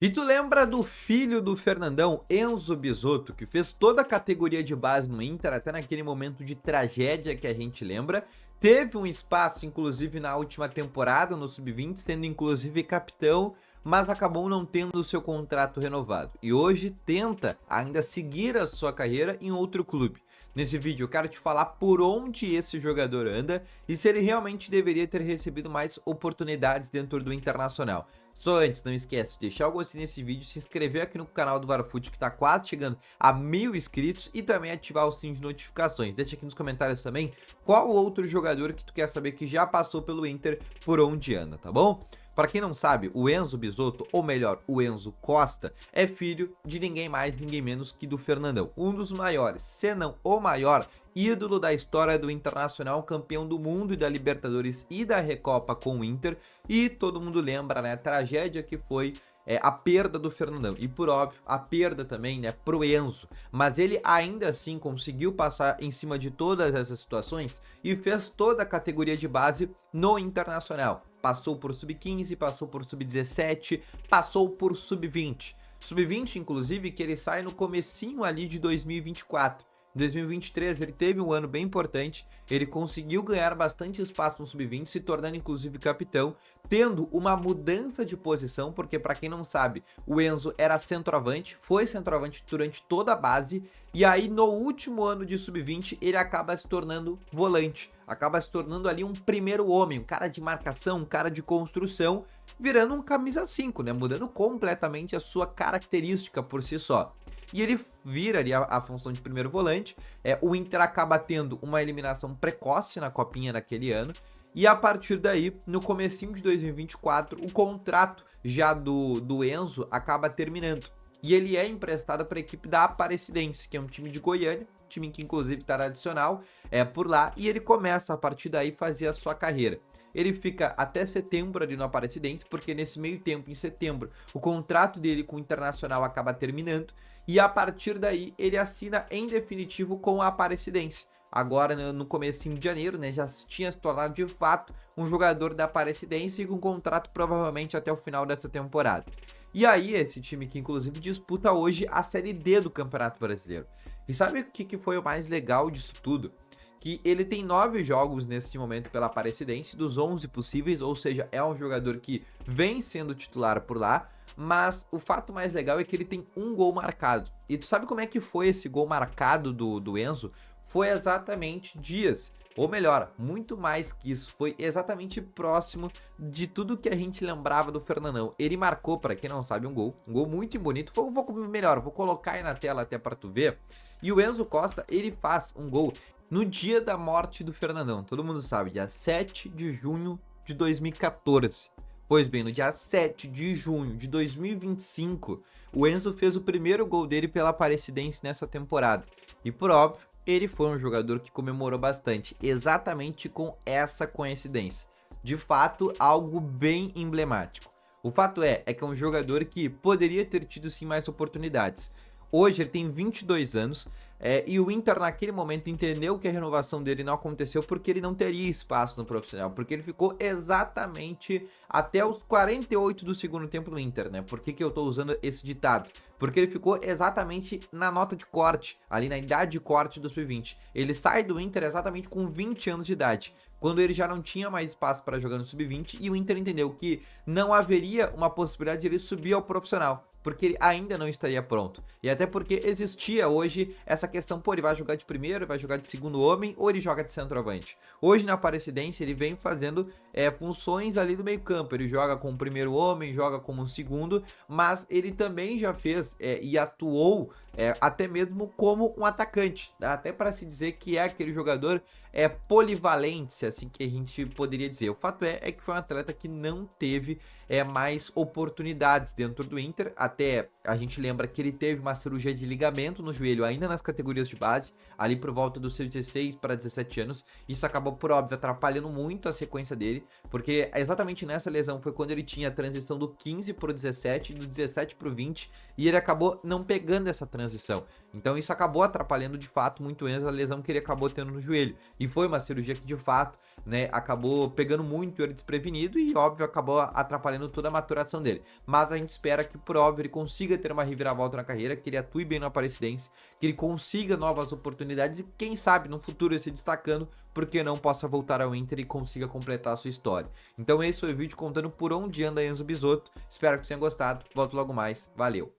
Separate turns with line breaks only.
E tu lembra do filho do Fernandão, Enzo Bisotto, que fez toda a categoria de base no Inter, até naquele momento de tragédia que a gente lembra? Teve um espaço, inclusive, na última temporada, no Sub-20, sendo inclusive capitão, mas acabou não tendo o seu contrato renovado. E hoje tenta ainda seguir a sua carreira em outro clube. Nesse vídeo eu quero te falar por onde esse jogador anda e se ele realmente deveria ter recebido mais oportunidades dentro do Internacional. Só antes, não esquece de deixar o gostei nesse vídeo, se inscrever aqui no canal do Varfoot que está quase chegando a 1000 inscritos e também ativar o sininho de notificações. Deixa aqui nos comentários também qual outro jogador que tu quer saber que já passou pelo Inter por onde anda, tá bom? Para quem não sabe, o Enzo Bisotto, ou melhor, o Enzo Costa, é filho de ninguém mais, ninguém menos que do Fernandão. Um dos maiores, se não o maior, ídolo da história do Internacional, campeão do mundo e da Libertadores e da Recopa com o Inter. E todo mundo lembra, né, a tragédia que foi a perda do Fernandão. E por óbvio, a perda também, né, pro Enzo. Mas ele ainda assim conseguiu passar em cima de todas essas situações e fez toda a categoria de base no Internacional. Passou por Sub-15, passou por Sub-17, passou por Sub-20. Sub-20, inclusive, que ele sai no comecinho ali de 2024. Em 2023 ele teve um ano bem importante, ele conseguiu ganhar bastante espaço no Sub-20, se tornando inclusive capitão, tendo uma mudança de posição, porque para quem não sabe, o Enzo era centroavante, foi centroavante durante toda a base, e aí no último ano de Sub-20 ele acaba se tornando volante, acaba se tornando ali um primeiro homem, um cara de marcação, um cara de construção, virando um camisa 5, né, mudando completamente a sua característica por si só. E ele vira ali a função de primeiro volante. O Inter acaba tendo uma eliminação precoce na Copinha naquele ano. E a partir daí, no comecinho de 2024, o contrato já do Enzo acaba terminando. E ele é emprestado para a equipe da Aparecidense, que é um time de Goiânia, time que inclusive está tradicional por lá. E ele começa a partir daí fazer a sua carreira. Ele fica até setembro ali no Aparecidense, porque nesse meio tempo, em setembro, o contrato dele com o Internacional acaba terminando, e a partir daí ele assina em definitivo com a Aparecidense. Agora no comecinho de janeiro, né, já tinha se tornado de fato um jogador da Aparecidense e com contrato provavelmente até o final dessa temporada. E aí esse time que inclusive disputa hoje a Série D do Campeonato Brasileiro. E sabe o que foi o mais legal disso tudo? Que ele tem 9 jogos neste momento pela Aparecidense, dos 11 possíveis, ou seja, é um jogador que vem sendo titular por lá, mas o fato mais legal é que ele tem um gol marcado. E tu sabe como é que foi esse gol marcado do Enzo? Foi exatamente dias, ou melhor, muito mais que isso, foi exatamente próximo de tudo que a gente lembrava do Fernandão. Ele marcou, para quem não sabe, um gol muito bonito. Vou colocar aí na tela até para tu ver. E o Enzo Costa, ele faz um gol no dia da morte do Fernandão. Todo mundo sabe, dia 7 de junho de 2014. Pois bem, no dia 7 de junho de 2025, o Enzo fez o primeiro gol dele pela Aparecidense nessa temporada. E por óbvio, ele foi um jogador que comemorou bastante, exatamente com essa coincidência. De fato, algo bem emblemático. O fato é que é um jogador que poderia ter tido sim mais oportunidades. Hoje ele tem 22 anos e o Inter naquele momento entendeu que a renovação dele não aconteceu porque ele não teria espaço no profissional, porque ele ficou exatamente até os 48 do segundo tempo no Inter, né? Por que eu tô usando esse ditado? Porque ele ficou exatamente na nota de corte, ali na idade de corte do Sub-20. Ele sai do Inter exatamente com 20 anos de idade, quando ele já não tinha mais espaço para jogar no Sub-20 e o Inter entendeu que não haveria uma possibilidade de ele subir ao profissional, porque ele ainda não estaria pronto. E até porque existia hoje essa questão, pô, ele vai jogar de primeiro, vai jogar de segundo homem ou ele joga de centroavante. Hoje na Aparecidense ele vem fazendo funções ali do meio campo, ele joga como primeiro homem, joga como um segundo, mas ele também já fez e atuou até mesmo como um atacante, dá até para se dizer que é aquele jogador polivalente, assim que a gente poderia dizer. O fato é que foi um atleta que não teve mais oportunidades dentro do Inter, até a gente lembra que ele teve uma cirurgia de ligamento no joelho ainda nas categorias de base, ali por volta dos seus 16 para 17 anos, isso acabou por óbvio atrapalhando muito a sequência dele, porque exatamente nessa lesão foi quando ele tinha a transição do 15 para o 17, do 17 para o 20, e ele acabou não pegando essa transição, então isso acabou atrapalhando de fato muito menos a lesão que ele acabou tendo no joelho, e foi uma cirurgia que de fato, né, acabou pegando muito ele desprevenido e óbvio acabou atrapalhando acompanhando toda a maturação dele. Mas a gente espera que, por óbvio, ele consiga ter uma reviravolta na carreira, que ele atue bem no Aparecidense, que ele consiga novas oportunidades e, quem sabe, no futuro ele se destacando, porque não possa voltar ao Inter e consiga completar a sua história. Então esse foi o vídeo contando por onde anda Enzo Bisotto. Espero que vocês tenham gostado. Volto logo mais. Valeu!